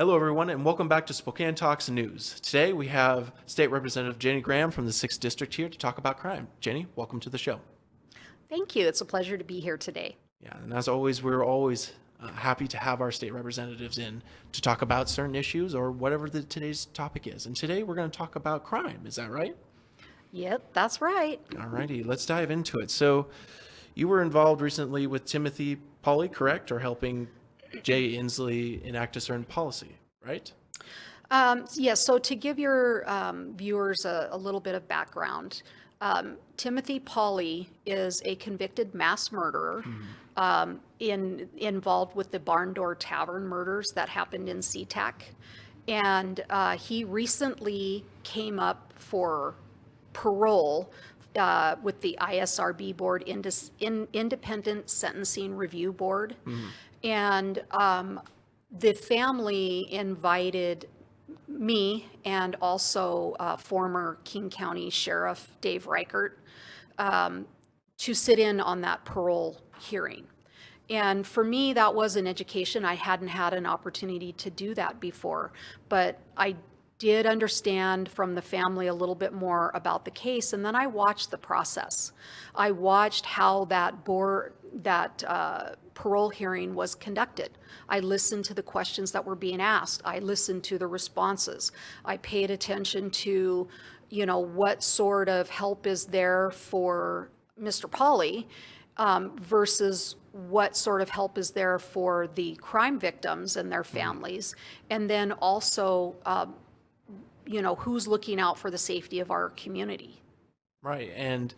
Hello, everyone, and welcome back to Spokane Talks News. Today we have State Representative Jenny Graham from the 6th District here to talk about crime. Jenny, welcome to the show. Thank you. It's a pleasure to be here today. Yeah, and as always, we're always happy to have our state representatives in to talk about certain issues or whatever today's topic is. And today we're going to talk about crime. Is that right? Yep, that's right. Alrighty, let's dive into it. So, you were involved recently with Timothy Pauly, correct, or helping Jay Inslee enact a certain policy, right? Yes, so to give your viewers a little bit of background, Timothy Pauly is a convicted mass murderer involved with the Barn Door Tavern murders that happened in SeaTac. And he recently came up for parole with the ISRB board, Independent Sentencing Review Board. And the family invited me and also former King County Sheriff Dave Reichert to sit in on that parole hearing. And for me, that was an education. I hadn't had an opportunity to do that before, but I did understand from the family a little bit more about the case, and then I watched the process. I watched how that parole hearing was conducted. I listened to the questions that were being asked. I listened to the responses. I paid attention to, what sort of help is there for Mr. Pauly versus what sort of help is there for the crime victims and their families, and then also who's looking out for the safety of our community. Right. And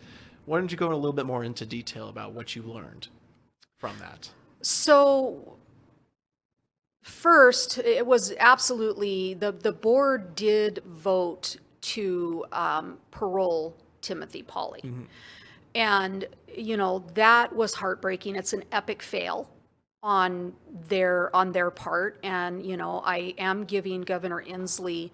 why don't you go a little bit more into detail about what you learned from that? So first, it was absolutely, the board did vote to parole Timothy Pauly. And, that was heartbreaking. It's an epic fail on their part. And, I am giving Governor Inslee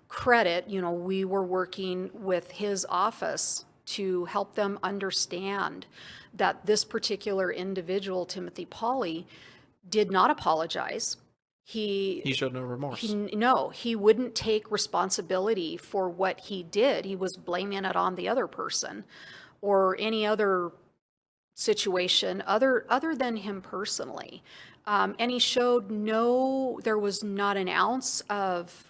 credit. We were working with his office to help them understand that this particular individual, Timothy Pauly, did not apologize. He showed no remorse. He wouldn't take responsibility for what he did. He was blaming it on the other person or any other situation other than him personally. And he showed there was not an ounce of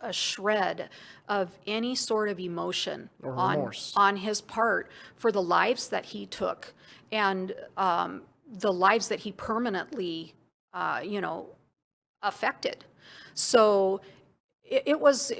a shred of any sort of emotion or remorse on his part for the lives that he took and the lives that he permanently, affected. So it was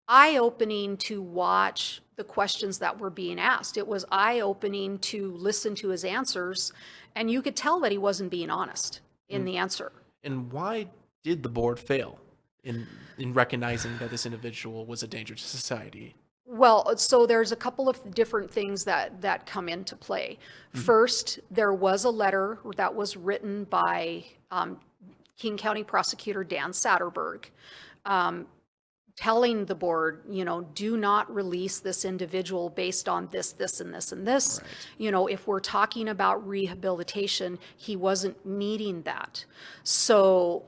eye-opening to watch the questions that were being asked. It was eye-opening to listen to his answers, and you could tell that he wasn't being honest in the answer. And why did the board fail in recognizing that this individual was a danger to society? Well, so there's a couple of different things that come into play. First, there was a letter that was written by King County Prosecutor Dan Satterberg, telling the board, do not release this individual based on this, and this, and this. Right. If we're talking about rehabilitation, he wasn't meeting that. So,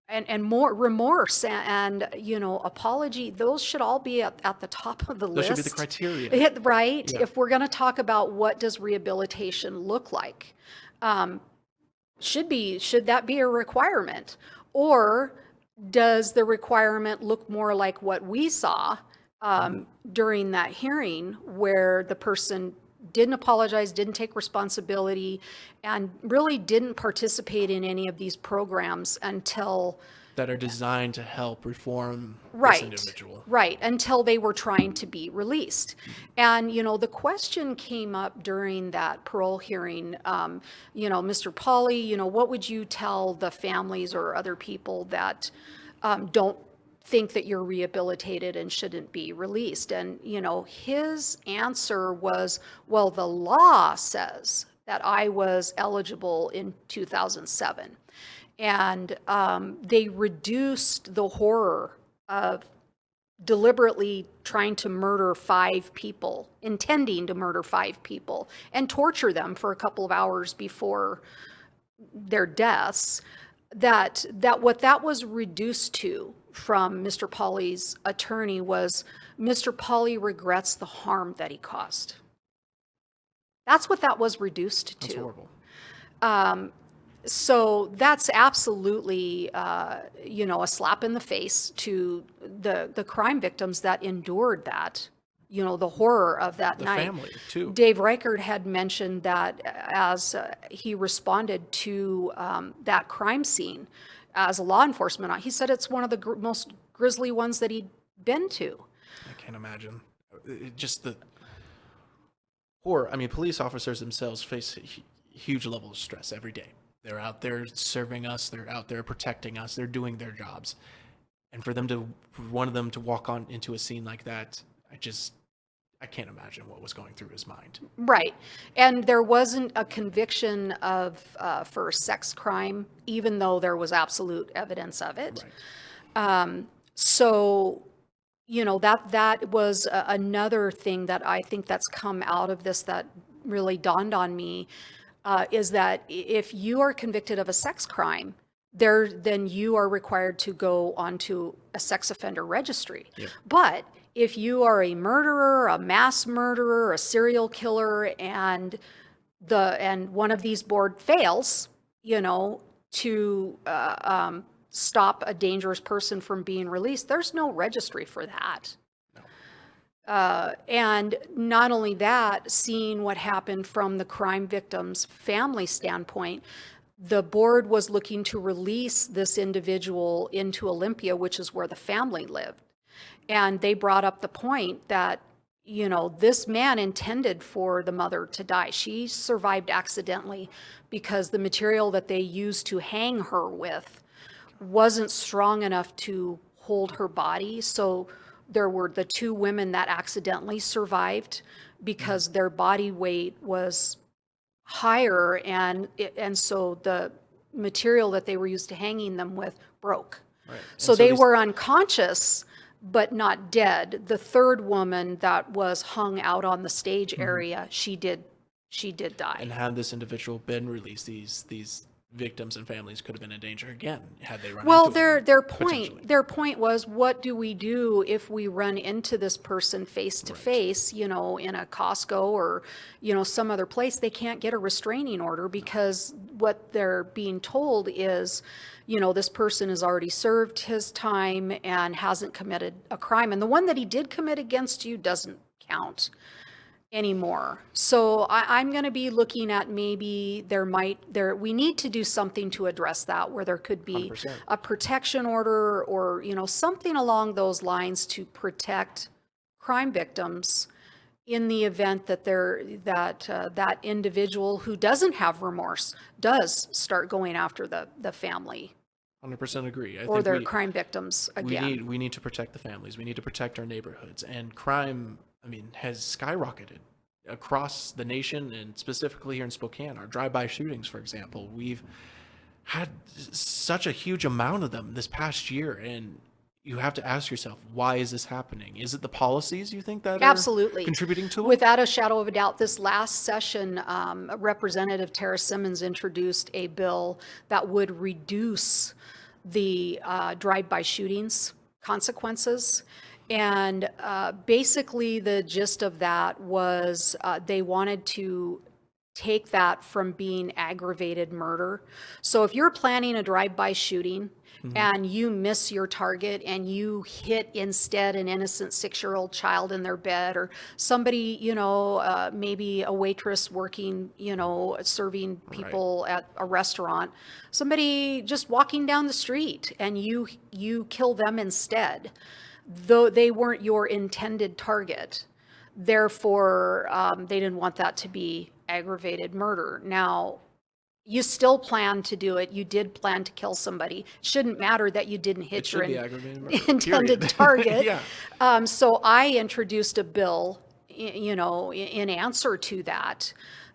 and more remorse and apology, those should all be at the top of the list. Those should be the criteria. Right? Yeah. If we're going to talk about what does rehabilitation look like, should that be a requirement? Or does the requirement look more like what we saw during that hearing, where the person didn't apologize, didn't take responsibility, and really didn't participate in any of these programs until that are designed to help reform this individual. Right, until they were trying to be released. And, the question came up during that parole hearing, Mr. Pauly, what would you tell the families or other people that don't think that you're rehabilitated and shouldn't be released? And, his answer was, well, the law says that I was eligible in 2007. And they reduced the horror of deliberately trying to murder 5 people, intending to murder 5 people, and torture them for a couple of hours before their deaths. that what that was reduced to from Mr. Pauly's attorney was Mr. Pauly regrets the harm that he caused. That's what that was reduced to. That's horrible. So that's absolutely, a slap in the face to the crime victims that endured that, the horror of that The night. family, too. Dave Reichert had mentioned that as he responded to that crime scene as a law enforcement, he said it's one of the most grisly ones that he'd been to. I can't imagine. Just the horror. I mean, police officers themselves face a huge level of stress every day. They're out there serving us. They're out there protecting us. They're doing their jobs. And for one of them to walk on into a scene like that, I can't imagine what was going through his mind. Right. And there wasn't a conviction for a sex crime, even though there was absolute evidence of it. Right. So, that was another thing that I think that's come out of this that really dawned on me, is that if you are convicted of a sex crime, then you are required to go onto a sex offender registry. Yep. But if you are a murderer, a mass murderer, a serial killer, and one of these board fails, to stop a dangerous person from being released, there's no registry for that. And not only that, seeing what happened from the crime victim's family standpoint, the board was looking to release this individual into Olympia, which is where the family lived. And they brought up the point that, this man intended for the mother to die. She survived accidentally because the material that they used to hang her with wasn't strong enough to hold her body. So there were the two women that accidentally survived because their body weight was higher, and so the material that they were used to hanging them with broke. Right. So they were unconscious, but not dead. The third woman that was hung out on the stage area, she did die. And had this individual been released, these victims and families could have been in danger again had they run Well, into him, their potentially. point was, what do we do if we run into this person face to face, in a Costco or, some other place? They can't get a restraining order because what they're being told is, this person has already served his time and hasn't committed a crime. And the one that he did commit against you doesn't count anymore. So I'm going to be looking at maybe we need to do something to address that, where there could be 100%. a protection order or, something along those lines to protect crime victims in the event that that individual who doesn't have remorse does start going after the family 100% agree. I or think their crime victims again. we need to protect the families. We need to protect our neighborhoods. And crime, has skyrocketed across the nation, and specifically here in Spokane. Our drive-by shootings, for example, we've had such a huge amount of them this past year, and you have to ask yourself, why is this happening? Is it the policies you think that Absolutely. are contributing to it? Without a shadow of a doubt, this last session, Representative Tara Simmons introduced a bill that would reduce the drive-by shootings consequences. And basically the gist of that was they wanted to take that from being aggravated murder. So if you're planning a drive-by shooting and you miss your target and you hit instead an innocent 6-year-old child in their bed, or somebody, maybe a waitress working, serving people at a restaurant, somebody just walking down the street, and you kill them instead, though they weren't your intended target. Therefore, they didn't want that to be aggravated murder. Now, you still plan to do it. You did plan to kill somebody. Shouldn't matter that you didn't hit your intended target. Yeah. So I introduced a bill, in answer to that,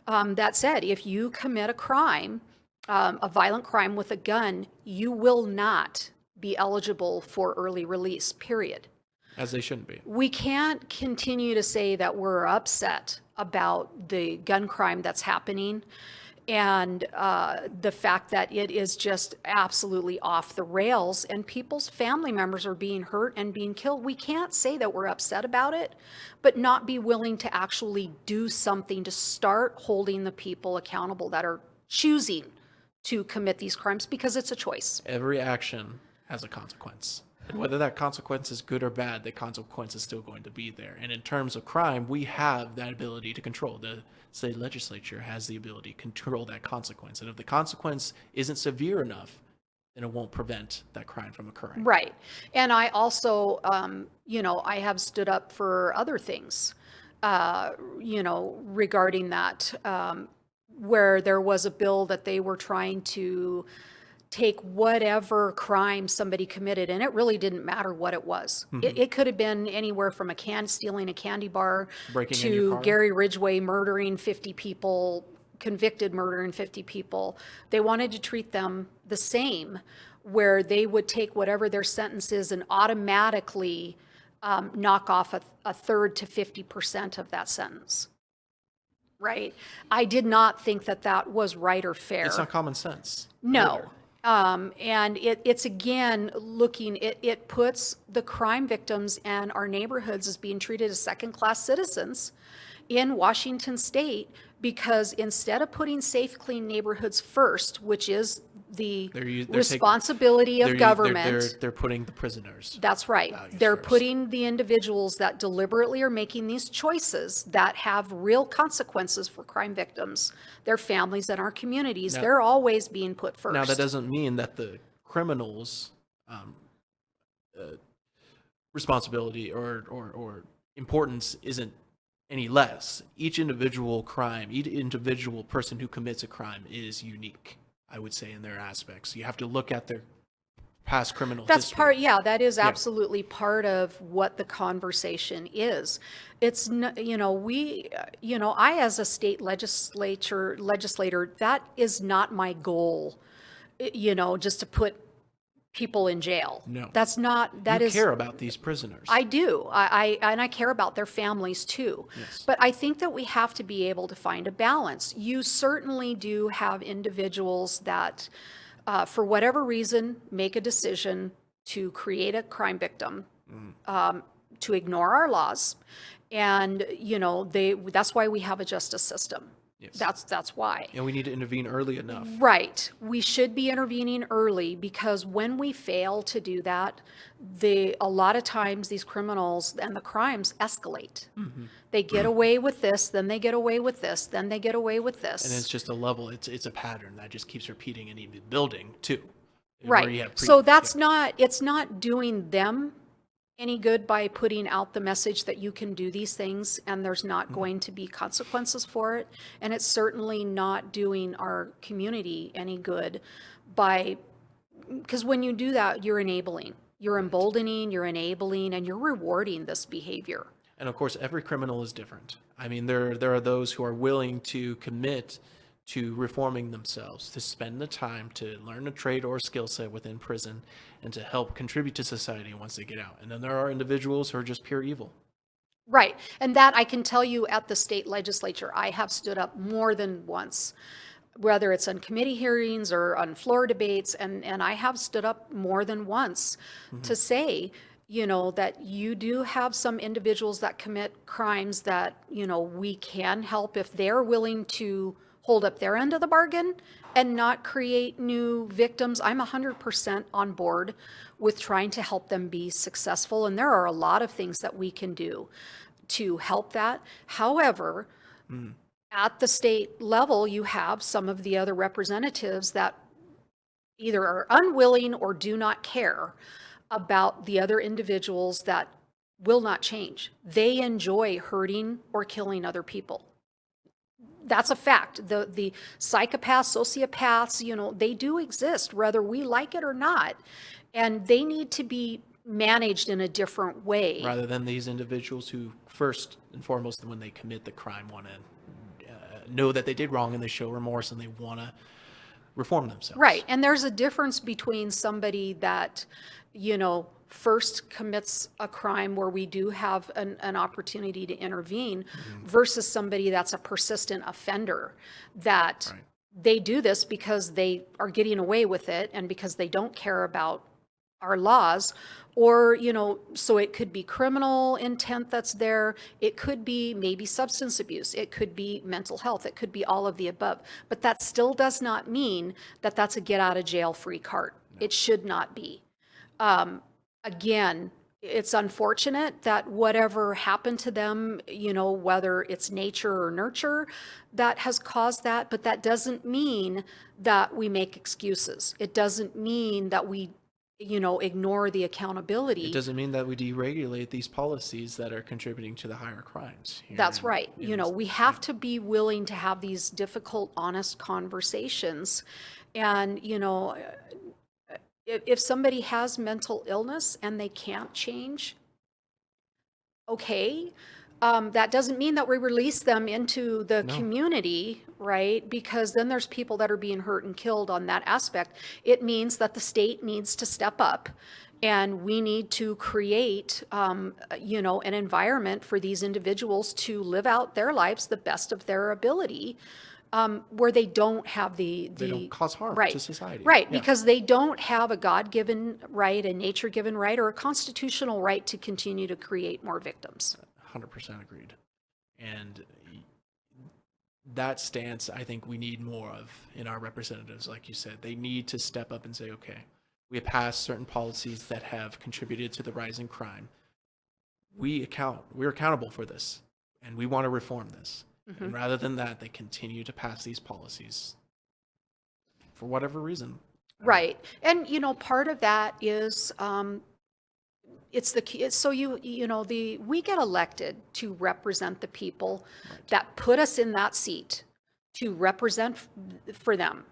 that said, if you commit a crime, a violent crime with a gun, you will not be eligible for early release, period. As they shouldn't be. We can't continue to say that we're upset about the gun crime that's happening and the fact that it is just absolutely off the rails and people's family members are being hurt and being killed. We can't say that we're upset about it, but not be willing to actually do something to start holding the people accountable that are choosing to commit these crimes, because it's a choice. Every action has a consequence. And whether that consequence is good or bad, the consequence is still going to be there. And in terms of crime, we have that ability to control. The state legislature has the ability to control that consequence. And if the consequence isn't severe enough, then it won't prevent that crime from occurring. Right. And I also, I have stood up for other things, regarding that, where there was a bill that they were trying to take whatever crime somebody committed, and it really didn't matter what it was. It could have been anywhere from stealing a candy bar, Breaking in your to car. Gary Ridgway murdering 50 people, convicted murdering 50 people. They wanted to treat them the same, where they would take whatever their sentence is and automatically knock off a third to 50% of that sentence. Right? I did not think that that was right or fair. It's not common sense. No. either. And it's again it puts the crime victims and our neighborhoods as being treated as second-class citizens in Washington state, because instead of putting safe, clean neighborhoods first, which is the responsibility of government. They're putting the prisoners. That's right. values They're first. putting the individuals that deliberately are making these choices that have real consequences for crime victims, their families, and our communities. Now- They're always being put first. Now, that doesn't mean that the criminals' responsibility or importance isn't any less. Each individual crime, each individual person who commits a crime is unique, I would say, in their aspects. You have to look at their past criminal history. That is absolutely part of what the conversation is. It's, I as a state legislator, that is not my goal, just to put people in jail. No. That's not, that You is. care about these prisoners. I do. And I care about their families too. Yes. But I think that we have to be able to find a balance. You certainly do have individuals that, for whatever reason, make a decision to create a crime victim, to ignore our laws. And, that's why we have a justice system. Yes. That's why. And we need to intervene early enough. Right. We should be intervening early, because when we fail to do that, a lot of times these criminals and the crimes escalate. They get away with this, then they get away with this, then they get away with this. And it's just a level, it's a pattern that just keeps repeating and even building too. Right. So it's not doing them any good by putting out the message that you can do these things and there's not going to be consequences for it. And it's certainly not doing our community any good because when you do that, you're enabling, you're emboldening, you're enabling, and you're rewarding this behavior. And of course, every criminal is different. I mean, there are those who are willing to commit to reforming themselves, to spend the time to learn a trade or skill set within prison, and to help contribute to society once they get out. And then there are individuals who are just pure evil. Right. And that I can tell you, at the state legislature, I have stood up more than once, whether it's on committee hearings or on floor debates, and I have stood up more than once to say, that you do have some individuals that commit crimes that, we can help if they're willing to hold up their end of the bargain and not create new victims. I'm 100% on board with trying to help them be successful. And there are a lot of things that we can do to help that. However, at the state level, you have some of the other representatives that either are unwilling or do not care about the other individuals that will not change. They enjoy hurting or killing other people. That's a fact. The psychopaths, sociopaths, they do exist, whether we like it or not. And they need to be managed in a different way. Rather than these individuals who, first and foremost, when they commit the crime, want to know that they did wrong and they show remorse and they want to reform themselves. Right. And there's a difference between somebody that, first commits a crime where we do have an opportunity to intervene versus somebody that's a persistent offender that they do this because they are getting away with it and because they don't care about our laws, or, so it could be criminal intent that's there. It could be maybe substance abuse. It could be mental health. It could be all of the above. But that still does not mean that that's a get out of jail free card. No. It should not be. Again, it's unfortunate that whatever happened to them, whether it's nature or nurture that has caused that, but that doesn't mean that we make excuses. It doesn't mean that we ignore the accountability. It doesn't mean that we deregulate these policies that are contributing to the higher crimes. That's right. We have to be willing to have these difficult, honest conversations. And, if somebody has mental illness and they can't change, okay. That doesn't mean that we release them into the community, right? Because then there's people that are being hurt and killed on that aspect. It means that the state needs to step up, and we need to create, an environment for these individuals to live out their lives the best of their ability, where they don't have they don't cause harm to society. Right, yeah. Because they don't have a God-given right, a nature-given right, or a constitutional right to continue to create more victims. 100% agreed. And that stance, I think we need more of in our representatives. Like you said, they need to step up and say, okay, we have passed certain policies that have contributed to the rise in crime. We're accountable for this, and we want to reform this. Mm-hmm. And rather than that, they continue to pass these policies for whatever reason. Right. And, part of that is, we get elected to represent the people that put us in that seat, to represent for them.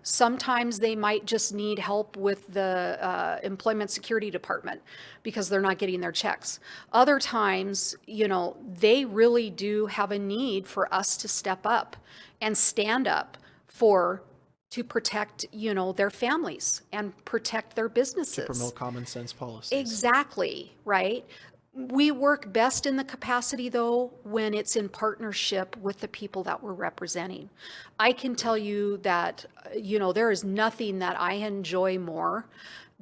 Sometimes they might just need help with the Employment Security Department because they're not getting their checks. Other times, they really do have a need for us to step up and stand up to protect, their families and protect their businesses. To promote common sense policies. Exactly, right? We work best in the capacity, though, when it's in partnership with the people that we're representing. I can tell you that, there is nothing that I enjoy more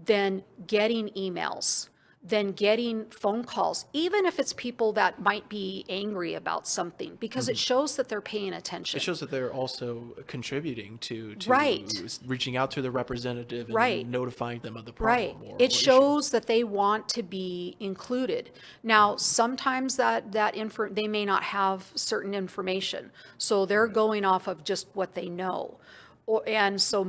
than getting emails, than getting phone calls, even if it's people that might be angry about something, because it shows that they're paying attention. It shows that they're also contributing to right. reaching out to the representative and right. notifying them of the problem. Right. It shows that they want to be included. Now, sometimes they may not have certain information, so they're going off of just what they know. And so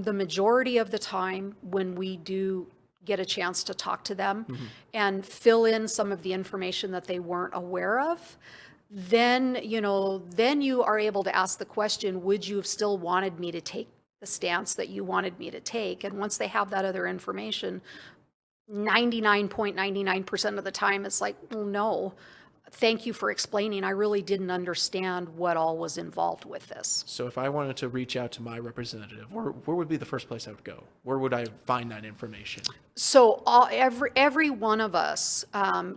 the majority of the time when we do get a chance to talk to them and fill in some of the information that they weren't aware of, then you are able to ask the question, would you have still wanted me to take the stance that you wanted me to take? And once they have that other information, 99.99% of the time, it's like, well, no, thank you for explaining. I really didn't understand what all was involved with this. So if I wanted to reach out to my representative, where would be the first place I would go? Where would I find that information? So every one of us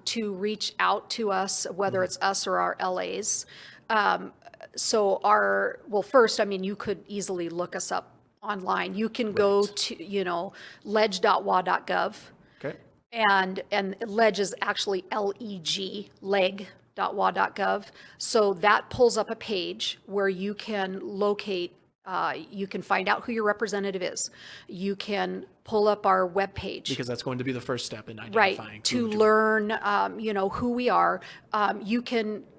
to reach out to us, whether it's us or our LAs. First, you could easily look us up online. You can go to, ledge.wa.gov. Okay. And ledge is actually LEG, leg.wa.gov. So that pulls up a page where you can locate, you can find out who your representative is. You can pull up our webpage. Because that's going to be the first step in identifying. Right, to learn, who we are.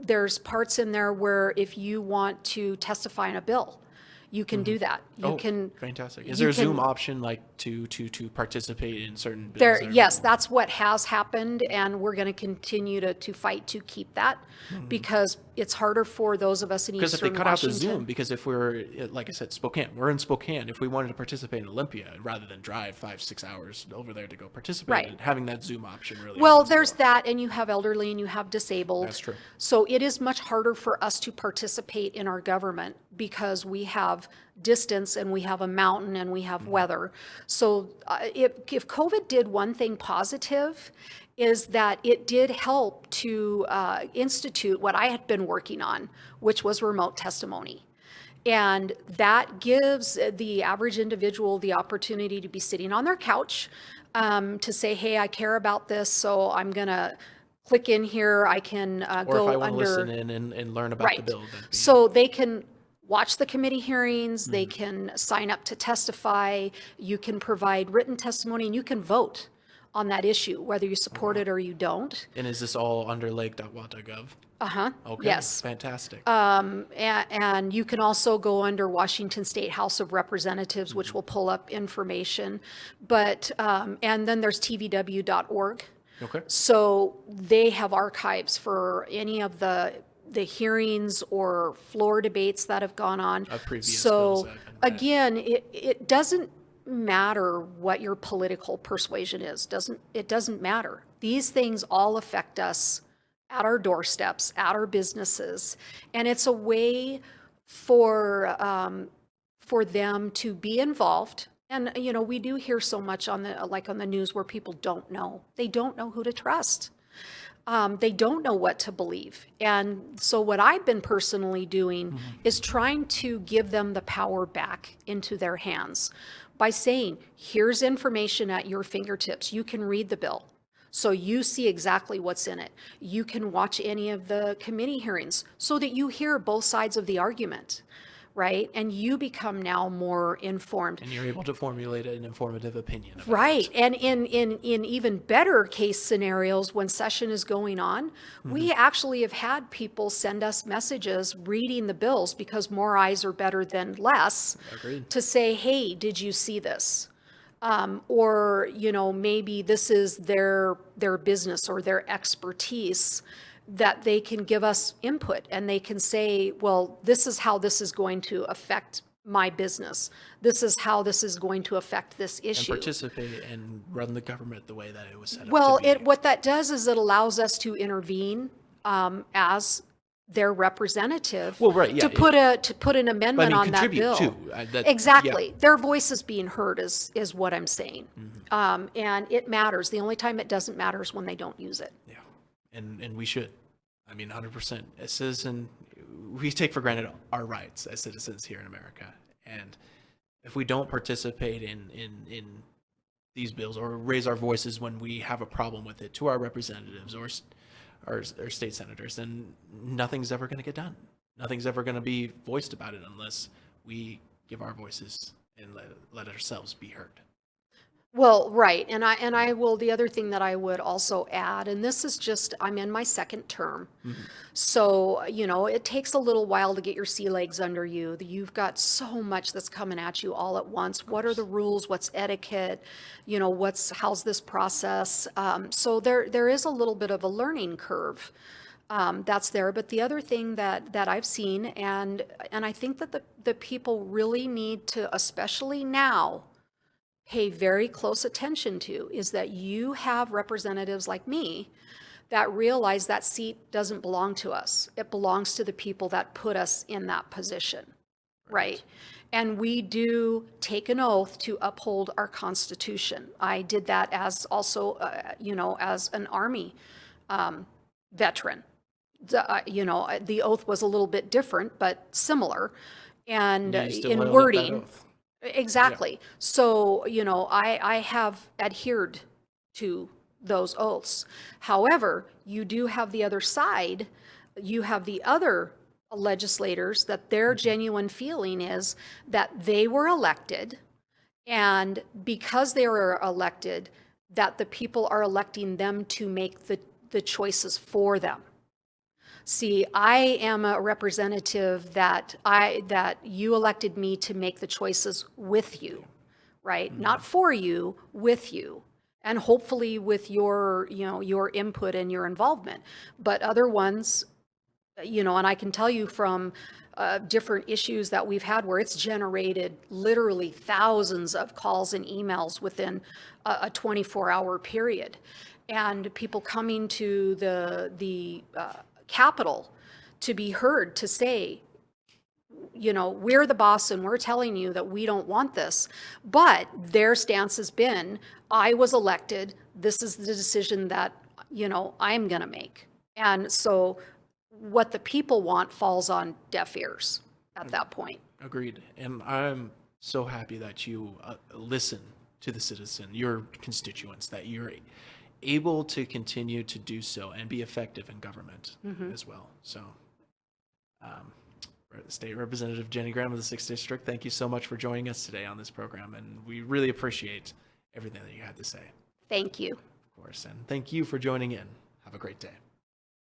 There's parts in there where if you want to testify in a bill, you can do that. Fantastic. Is there a Zoom option to participate in certain bills? Yes, that's what has happened, and we're going to continue to fight to keep that because it's harder for those of us in Eastern Washington. Because if they cut out the Zoom, because if we're, like I said, we're in Spokane. If we wanted to participate in Olympia, rather than drive 5-6 hours over there to go participate, and having that Zoom option really. Well, there's that, and you have elderly and you have disabled. That's true. So it is much harder for us to participate in our government because we have distance and we have a mountain and we have weather. So if COVID did one thing positive, is that it did help to institute what I had been working on, which was remote testimony. And that gives the average individual the opportunity to be sitting on their couch, to say, hey, I care about this, so I'm going to click in here. I can Or go if I want to under. listen in and learn about the Right. bill, that'd be, So they can watch the committee hearings, they can sign up to testify, you can provide written testimony, and you can vote on that issue, whether you support it or you don't. and is this all under lake.wa.gov? Uh-huh. Okay, Yes. fantastic. And you can also go under Washington State House of Representatives, which will pull up information. But, and then there's tvw.org. Okay. So they have archives for any of the hearings or floor debates that have gone on. Of previous bills So that have been passed. again, it doesn't matter what your political persuasion is. It doesn't matter. These things all affect us at our doorsteps, at our businesses, and it's a way for them to be involved. And you know, we do hear so much on the news where people don't know. They don't know who to trust. They don't know what to believe. And so what I've been personally doing is trying to give them the power back into their hands by saying, here's information at your fingertips. You can read the bill. So you see exactly what's in it. You can watch any of the committee hearings so that you hear both sides of the argument, right? And you become now more informed. And you're able to formulate an informative opinion about Right. it. And in even better case scenarios, when session is going on, we actually have had people send us messages reading the bills, because more eyes are better than less, Agreed. to say, hey, did you see this? Or, you know, maybe this is their business or their expertise, that they can give us input and they can say, well, this is how this is going to affect my business. This is how this is going to affect this And issue. participate and run the government the way that it was set up Well, to be. what that does is it allows us to intervene as their representative. Well, right, yeah, to put an amendment on that contribute bill. too. That- Exactly. yeah. Their voice is being heard is what I'm saying. And it matters. The only time it doesn't matter is when they don't use it. Yeah, and we should. I mean, 100%. As citizen, we take for granted our rights as citizens here in America, and if we don't participate in these bills or raise our voices when we have a problem with it to our representatives or our state senators, then nothing's ever going to get done. Nothing's ever going to be voiced about it unless we give our voices and let ourselves be heard. Well, right. And I will, the other thing that I would also add, and this is just, I'm in my second term. So, you know, it takes a little while to get your sea legs under you. You've got so much that's coming at you all at once. What are the rules? What's etiquette? You know, how's this process? So there is a little bit of a learning curve that's there. But the other thing that I've seen, and I think that the people really need to, especially now, pay very close attention to, is that you have representatives like me that realize that seat doesn't belong to us. It belongs to the people that put us in that position, right? And we do take an oath to uphold our Constitution. I did that as also, you know, as an Army veteran. You know, the oath was a little bit different, but similar. And You still in held up that wording, oath. exactly. So, you know, I have adhered to those oaths. However, you do have the other side. You have the other legislators that their genuine feeling is that they were elected, and because they were elected, that the people are electing them to make the choices for them. See, I am a representative that you elected me to make the choices with you, right? Not for you, with you. And hopefully with your, you know, your input and your involvement. But other ones, you know, and I can tell you from different issues that we've had where it's generated literally thousands of calls and emails within a 24-hour period. And people coming to the Capitol to be heard to say, you know, we're the boss and we're telling you that we don't want this. But their stance has been, I was elected. This is the decision that, you know, I'm going to make. And so what the people want falls on deaf ears at that point. Agreed. And I'm so happy that you listen to the citizen, your constituents, that you're able to continue to do so and be effective in government as well. So, State Representative Jenny Graham of the 6th District, thank you so much for joining us today on this program. And we really appreciate everything that you had to say, Thank you. of course. And thank you for joining in. Have a great day.